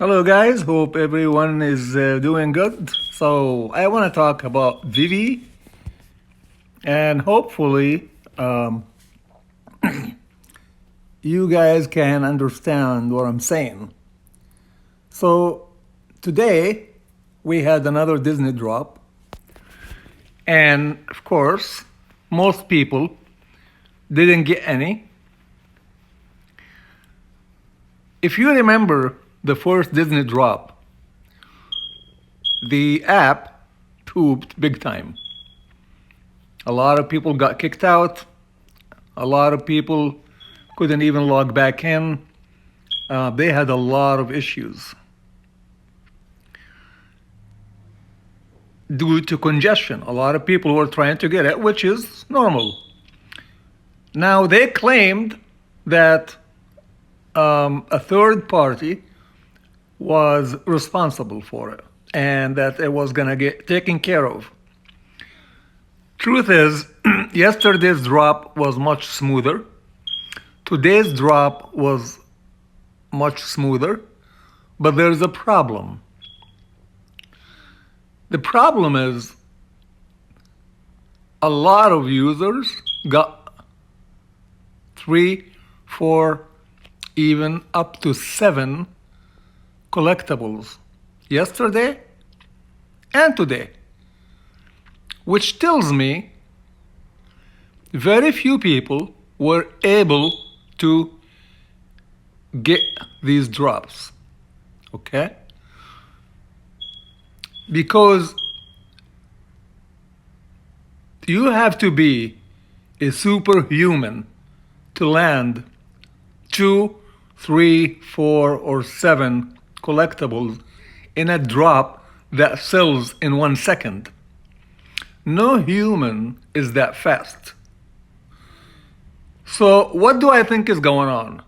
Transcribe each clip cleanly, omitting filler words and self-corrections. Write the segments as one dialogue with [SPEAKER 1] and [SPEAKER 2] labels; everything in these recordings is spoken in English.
[SPEAKER 1] Hello, guys. Hope everyone is doing good. So, I want to talk about VeVe, and hopefully, you guys can understand what I'm saying. So, today we had another Disney drop, and of course, most people didn't get any. If you remember the first Disney drop, the app pooped big time. A lot of people got kicked out. A lot of people couldn't even log back in. They had a lot of issues due to congestion. A lot of people were trying to get it, which is normal. Now, they claimed that a third party was responsible for it and that it was going to get taken care of. Truth is, yesterday's drop was much smoother. Today's drop was much smoother, but there's a problem. The problem is a lot of users got 3, 4, even up to 7 collectibles yesterday and today, which tells me very few people were able to get these drops, okay? Because you have to be a superhuman to land 2, 3, 4, or 7 collectibles in a drop that sells in 1 second. No human is that fast. So what do I think is going on?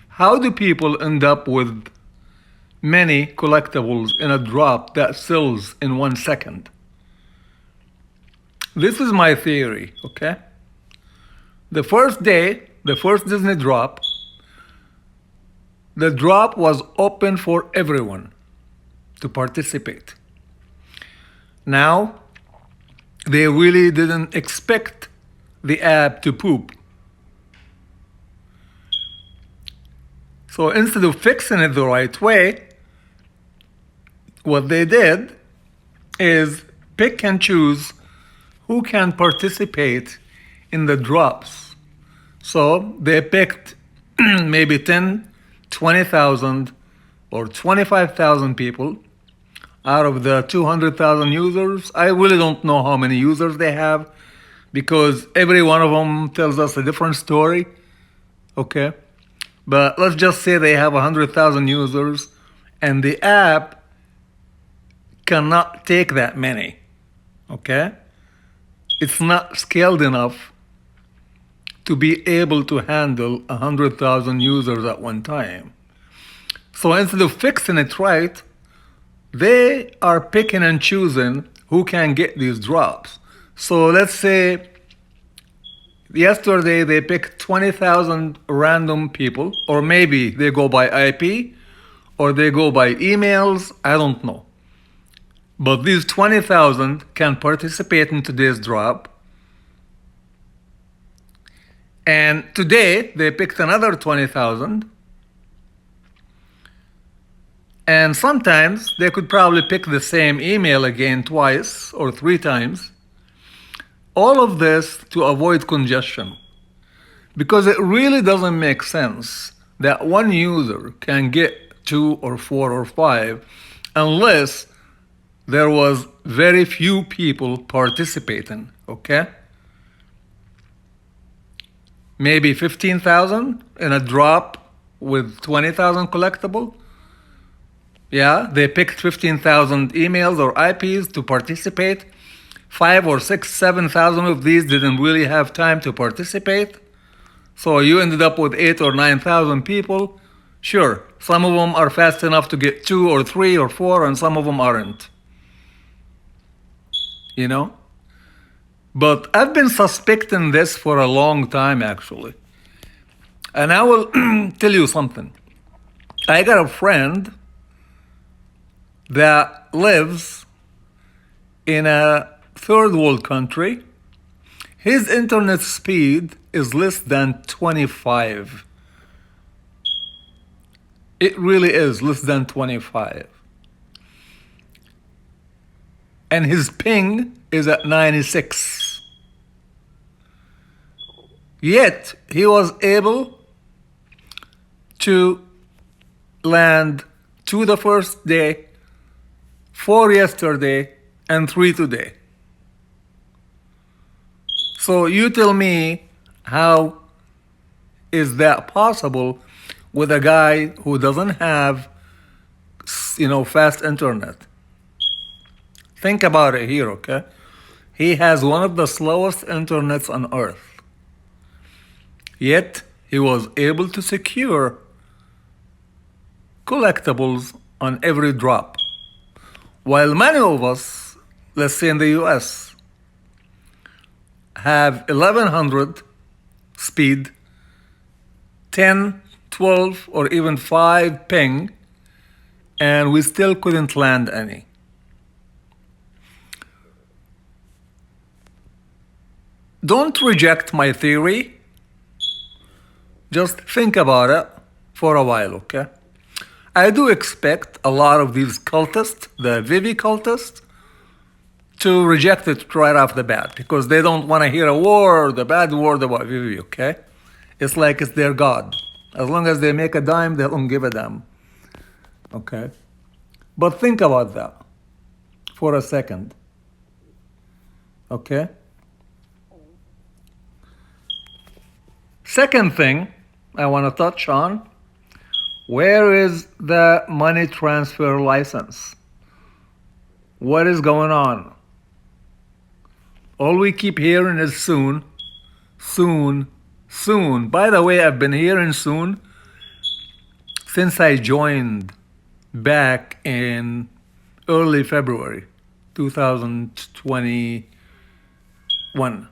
[SPEAKER 1] How do people end up with many collectibles in a drop that sells in 1 second? This is my theory, okay? The first day, the first Disney drop, the drop was open for everyone to participate. Now, they really didn't expect the app to poop. So instead of fixing it the right way, what they did is pick and choose who can participate in the drops. So they picked maybe 10, 20,000 or 25,000 people out of the 200,000 users. I really don't know how many users they have because every one of them tells us a different story, okay? But let's just say they have 100,000 users and the app cannot take that many, okay? It's not scaled enough to be able to handle 100,000 users at one time. So instead of fixing it right, they are picking and choosing who can get these drops. So let's say yesterday they picked 20,000 random people, or maybe they go by IP, or they go by emails, I don't know. But these 20,000 can participate in today's drop. And today they picked another 20,000. And sometimes they could probably pick the same email again twice or 3 times. All of this to avoid congestion. Because it really doesn't make sense that one user can get 2 or 4 or 5 unless there was very few people participating, okay? Maybe 15,000 in a drop with 20,000 collectible. Yeah, they picked 15,000 emails or IPs to participate. 5 or 6, 7,000 of these didn't really have time to participate. So you ended up with 8 or 9,000 people. Sure, some of them are fast enough to get 2 or 3 or 4, and some of them aren't. You know? But I've been suspecting this for a long time, actually. And I will tell you something. I got a friend that lives in a third world country. His internet speed is less than 25. It really is less than 25. And his ping is at 96. Yet he was able to land 2 the first day, 4 yesterday, and 3 today. So you tell me, how is that possible with a guy who doesn't have, fast internet? Think about it here, okay? He has one of the slowest internets on earth. Yet he was able to secure collectibles on every drop. While many of us, let's say in the US, have 1100 speed, 10, 12, or even 5 ping, and we still couldn't land any. Don't reject my theory. Just think about it for a while, okay? I do expect a lot of these cultists, the VeVe cultists, to reject it right off the bat because they don't want to hear the bad word about VeVe, okay? It's like it's their God. As long as they make a dime, they don't give a damn, okay? But think about that for a second, okay? Second thing I want to touch on, where is the money transfer license? What is going on? All we keep hearing is soon, soon, soon. By the way, I've been hearing soon since I joined back in early February 2021.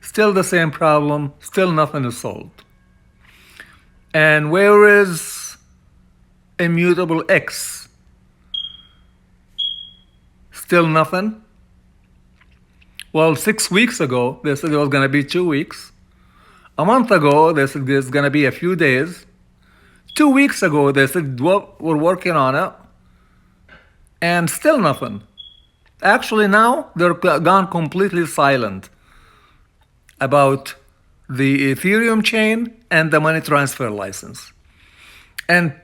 [SPEAKER 1] Still the same problem, still nothing is solved. And where is immutable X? Still nothing. Well, 6 weeks ago, they said it was going to be 2 weeks. A month ago, they said it's going to be a few days. 2 weeks ago, they said, well, we're working on it. And still nothing. Actually, now they're gone completely silent about the Ethereum chain and the money transfer license. And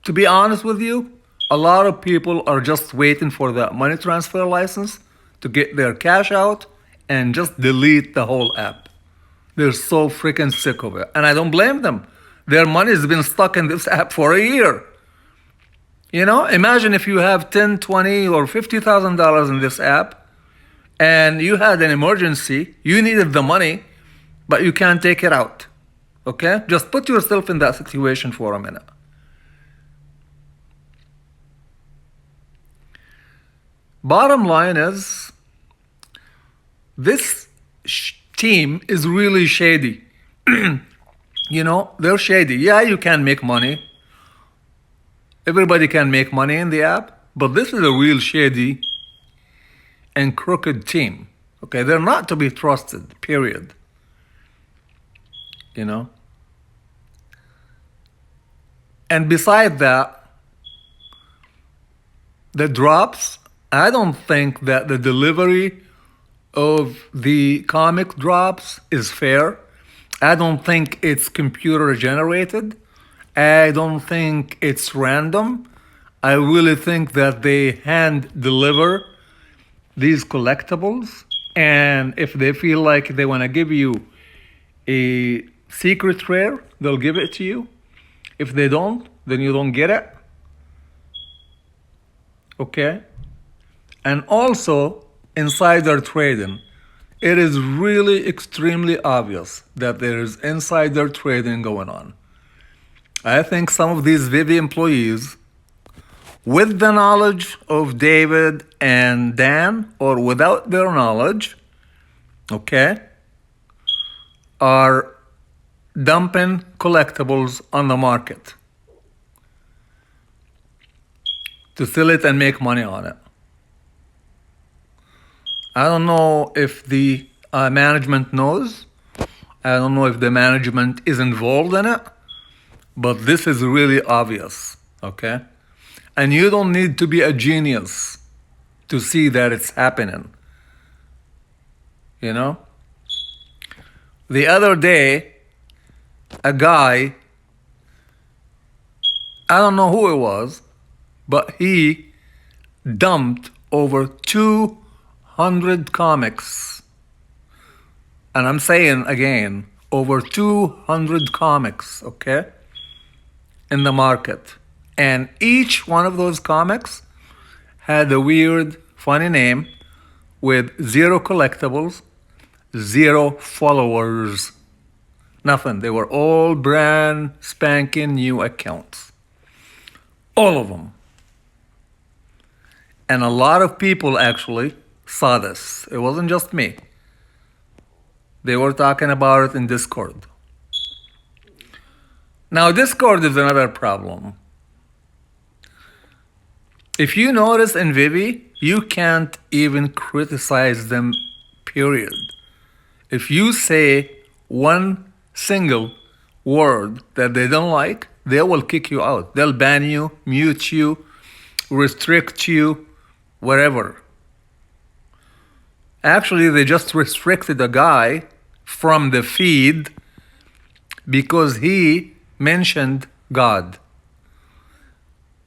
[SPEAKER 1] to be honest with you, a lot of people are just waiting for the money transfer license to get their cash out and just delete the whole app. They're so freaking sick of it. And I don't blame them. Their money has been stuck in this app for a year. Imagine if you have $10, $20, or $50,000 in this app and you had an emergency, you needed the money, but you can't take it out. Okay? Just put yourself in that situation for a minute. Bottom line is, this team is really shady. They're shady. Yeah, you can make money. Everybody can make money in the app, but this is a real shady and crooked team. Okay, they're not to be trusted, period. And beside that, the drops, I don't think that the delivery of the comic drops is fair. I don't think it's computer generated. I don't think it's random. I really think that they hand deliver these collectibles, and if they feel like they want to give you a secret rare, they'll give it to you. If they don't, then you don't get it. Okay? And also, insider trading. It is really extremely obvious that there is insider trading going on. I think some of these VeVe employees, with the knowledge of David and Dan, or without their knowledge, okay, are dumping collectibles on the market. to sell it and make money on it. I don't know if the management knows. I don't know if the management is involved in it, but this is really obvious, okay? And you don't need to be a genius to see that it's happening, you know? The other day, a guy, I don't know who it was, but he dumped over 200 comics. And I'm saying again, over 200 comics, okay, in the market. And each one of those comics had a weird, funny name with 0 collectibles, 0 followers, nothing. They were all brand spanking new accounts. All of them. And a lot of people actually saw this. It wasn't just me. They were talking about it in Discord. Now, Discord is another problem. If you notice in VeVe, you can't even criticize them, period. If you say one single word that they don't like, they will kick you out. They'll ban you, mute you, restrict you, whatever. Actually, they just restricted a guy from the feed because he mentioned God.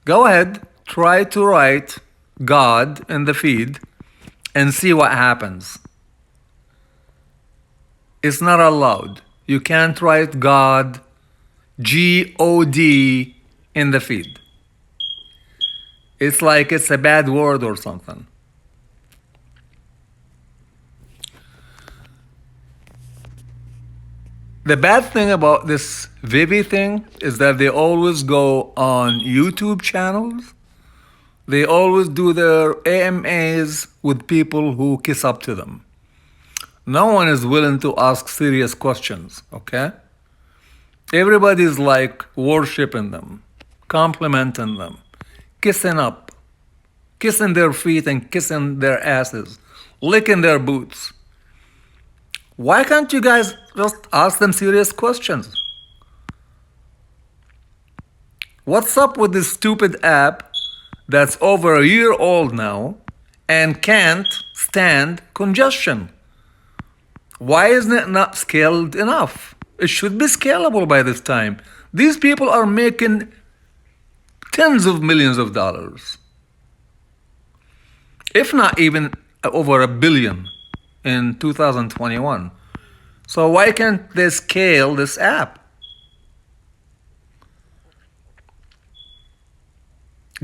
[SPEAKER 1] Go ahead, try to write God in the feed and see what happens. It's not allowed. You can't write God, G-O-D, in the feed. It's like it's a bad word or something. The bad thing about this VeVe thing is that they always go on YouTube channels. They always do their AMAs with people who kiss up to them. No one is willing to ask serious questions, okay? Everybody's like worshiping them, complimenting them, kissing up, kissing their feet and kissing their asses, licking their boots. Why can't you guys just ask them serious questions? What's up with this stupid app that's over a year old now and can't stand congestion? Why isn't it not scaled enough? It should be scalable by this time. These people are making tens of millions of dollars, if not even over $1 billion in 2021. So why can't they scale this app?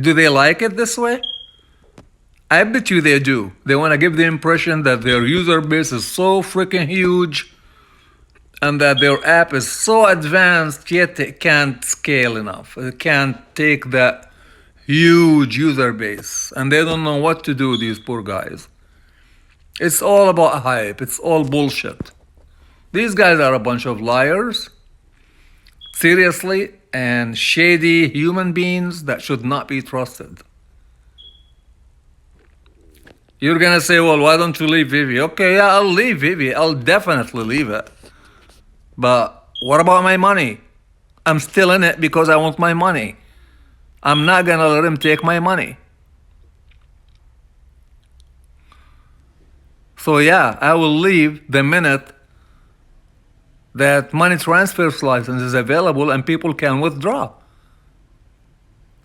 [SPEAKER 1] Do they like it this way? I bet you they do. They want to give the impression that their user base is so freaking huge and that their app is so advanced, yet it can't scale enough. It can't take that huge user base. And they don't know what to do, these poor guys. It's all about hype. It's all bullshit. These guys are a bunch of liars, seriously, and shady human beings that should not be trusted. You're gonna say, well, why don't you leave VeVe? Okay, yeah, I'll leave VeVe. I'll definitely leave it. But what about my money? I'm still in it because I want my money. I'm not gonna let him take my money. So yeah, I will leave the minute that money transfer license is available and people can withdraw.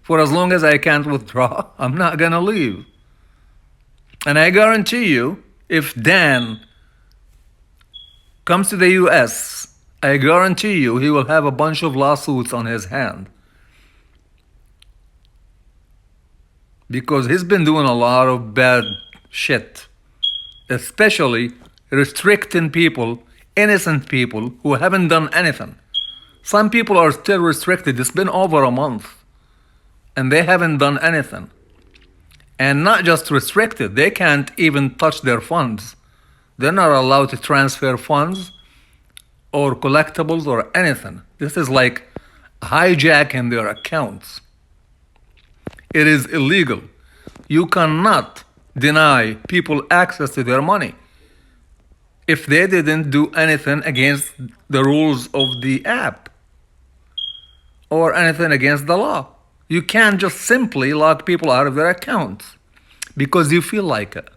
[SPEAKER 1] For as long as I can't withdraw, I'm not gonna leave. And I guarantee you, if Dan comes to the US, I guarantee you he will have a bunch of lawsuits on his hand. Because he's been doing a lot of bad shit, especially restricting people, innocent people who haven't done anything. Some people are still restricted. It's been over a month and they haven't done anything. And not just restricted, they can't even touch their funds. They're not allowed to transfer funds or collectibles or anything. This is like hijacking their accounts. It is illegal. You cannot deny people access to their money if they didn't do anything against the rules of the app or anything against the law. You can't just simply lock people out of their accounts because you feel like it.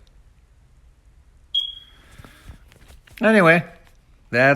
[SPEAKER 1] Anyway, that's